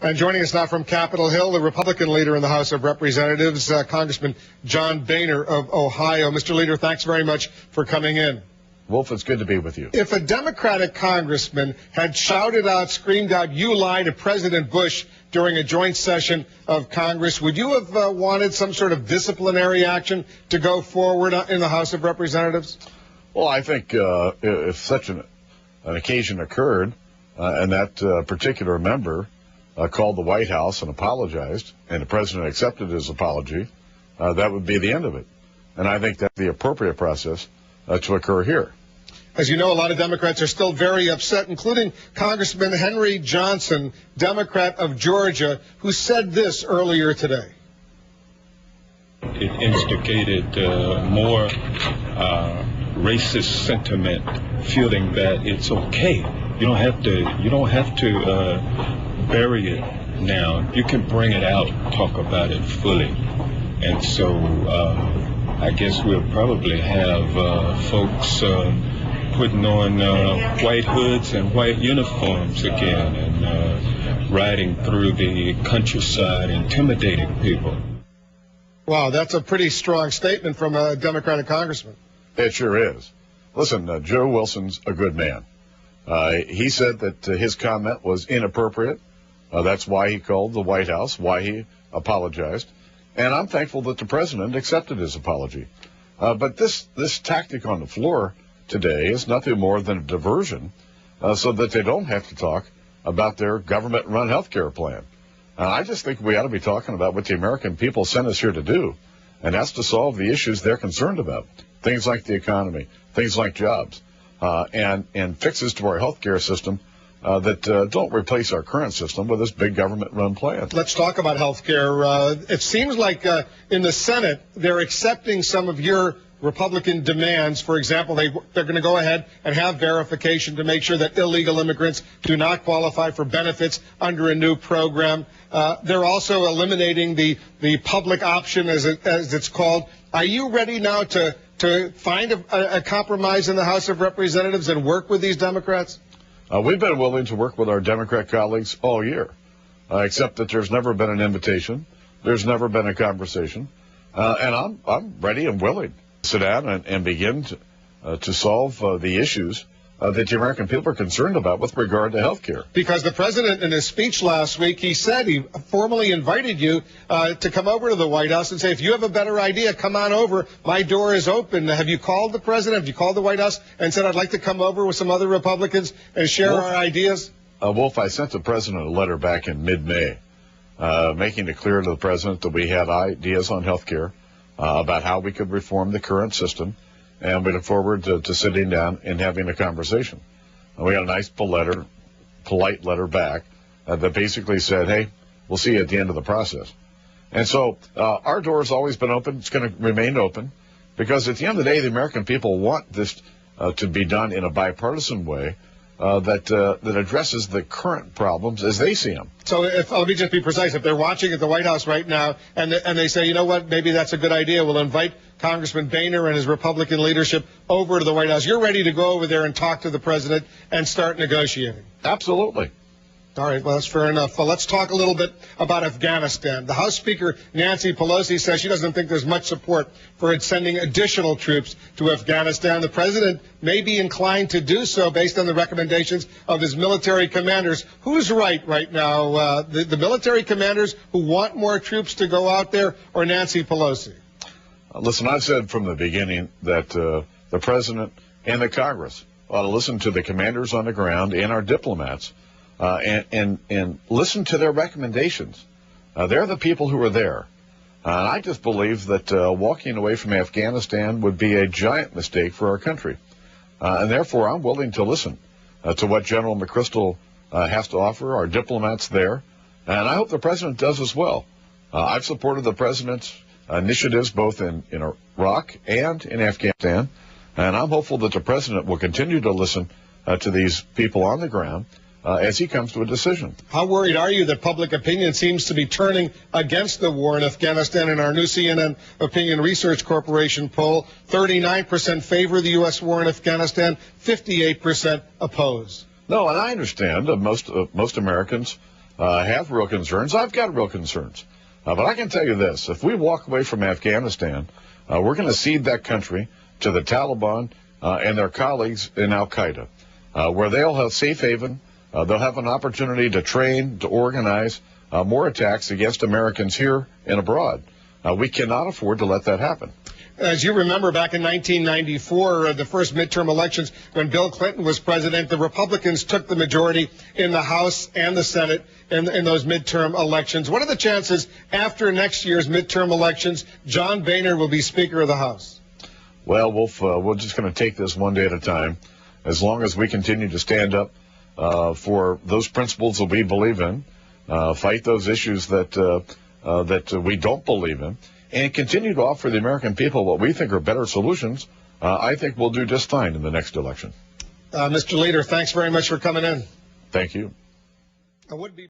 And joining us now from Capitol Hill, the Republican leader in the House of Representatives, Congressman John Boehner of Ohio. Mr. Leader, thanks very much for coming in. Wolf, it's good to be with you. If a Democratic congressman had shouted out, screamed out, "You lie" to President Bush during a joint session of Congress, would you have wanted some sort of disciplinary action to go forward in the House of Representatives? Well, I think if such an occasion occurred and that particular member called the White House and apologized, and the president accepted his apology, that would be the end of it. And I think that's the appropriate process to occur here. As you know, a lot of Democrats are still very upset, including Congressman Henry Johnson, Democrat of Georgia, who said this earlier today. It instigated more racist sentiment, feeling that it's okay. You don't have to bury it now. You can bring it out, talk about it fully. And so I guess we'll probably have folks putting on white hoods and white uniforms again and riding through the countryside, intimidating people. Wow, that's a pretty strong statement from a Democratic congressman. It sure is. Listen, Joe Wilson's a good man. He said that his comment was inappropriate. That's why he called the White House, why he apologized. And I'm thankful that the president accepted his apology. But this tactic on the floor today is nothing more than a diversion so that they don't have to talk about their government-run health care plan. I just think we ought to be talking about what the American people sent us here to do, and that's to solve the issues they're concerned about, things like the economy, things like jobs, and fixes to our health care system that don't replace our current system with this big government-run plan. Let's talk about health care. It seems like in the Senate they're accepting some of your Republican demands. For example, they're going to go ahead and have verification to make sure that illegal immigrants do not qualify for benefits under a new program. They're also eliminating the public option, as it's called. Are you ready now to find a compromise in the House of Representatives and work with these Democrats? We've been willing to work with our Democrat colleagues all year, except that there's never been an invitation. There's never been a conversation. And I'm ready and willing to sit down and begin to solve the issues that the American people are concerned about with regard to health care. Because the president, in his speech last week, he said he formally invited you to come over to the White House and say, if you have a better idea, come on over. My door is open. Have you called the president? Have you called the White House and said, I'd like to come over with some other Republicans and share our ideas? Wolf, I sent the president a letter back in mid-May making it clear to the president that we had ideas on health care, about how we could reform the current system, and we look forward to sitting down and having a conversation. And we got a nice polite letter back that basically said, hey, we'll see you at the end of the process. And so our door has always been open. It's going to remain open because at the end of the day, the American people want this to be done in a bipartisan way that addresses the current problems as they see them. So let me just be precise. If they're watching at the White House right now and they say, you know what, maybe that's a good idea, we'll invite Congressman Boehner and his Republican leadership over to the White House. You're ready to go over there and talk to the president and start negotiating? Absolutely. All right, well, that's fair enough. Well, let's talk a little bit about Afghanistan. The House Speaker, Nancy Pelosi, says she doesn't think there's much support for it sending additional troops to Afghanistan. The president may be inclined to do so based on the recommendations of his military commanders. Who's right now, the military commanders who want more troops to go out there, or Nancy Pelosi? Listen, I've said from the beginning that the president and the Congress ought to listen to the commanders on the ground and our diplomats and listen to their recommendations. They're the people who are there. And I just believe that walking away from Afghanistan would be a giant mistake for our country. And therefore, I'm willing to listen to what General McChrystal has to offer, our diplomats there. And I hope the president does as well. I've supported the president's initiatives both in Iraq and in Afghanistan. And I'm hopeful that the president will continue to listen to these people on the ground as he comes to a decision. How worried are you that public opinion seems to be turning against the war in Afghanistan? In our new CNN Opinion Research Corporation poll, 39% favor the U.S. war in Afghanistan, 58% oppose. No, and I understand most Americans have real concerns. I've got real concerns. But I can tell you this. If we walk away from Afghanistan, we're going to cede that country to the Taliban and their colleagues in al-Qaeda, where they'll have safe haven. They'll have an opportunity to train, to organize more attacks against Americans here and abroad. We cannot afford to let that happen. As you remember, back in 1994, the first midterm elections, when Bill Clinton was president, the Republicans took the majority in the House and the Senate in those midterm elections. What are the chances after next year's midterm elections, John Boehner will be Speaker of the House? Well, Wolf, we're just going to take this one day at a time. As long as we continue to stand up for those principles that we believe in, fight those issues that we don't believe in, and continue to offer the American people what we think are better solutions, I think we'll do just fine in the next election. Mr. Leader, thanks very much for coming in. Thank you. I would be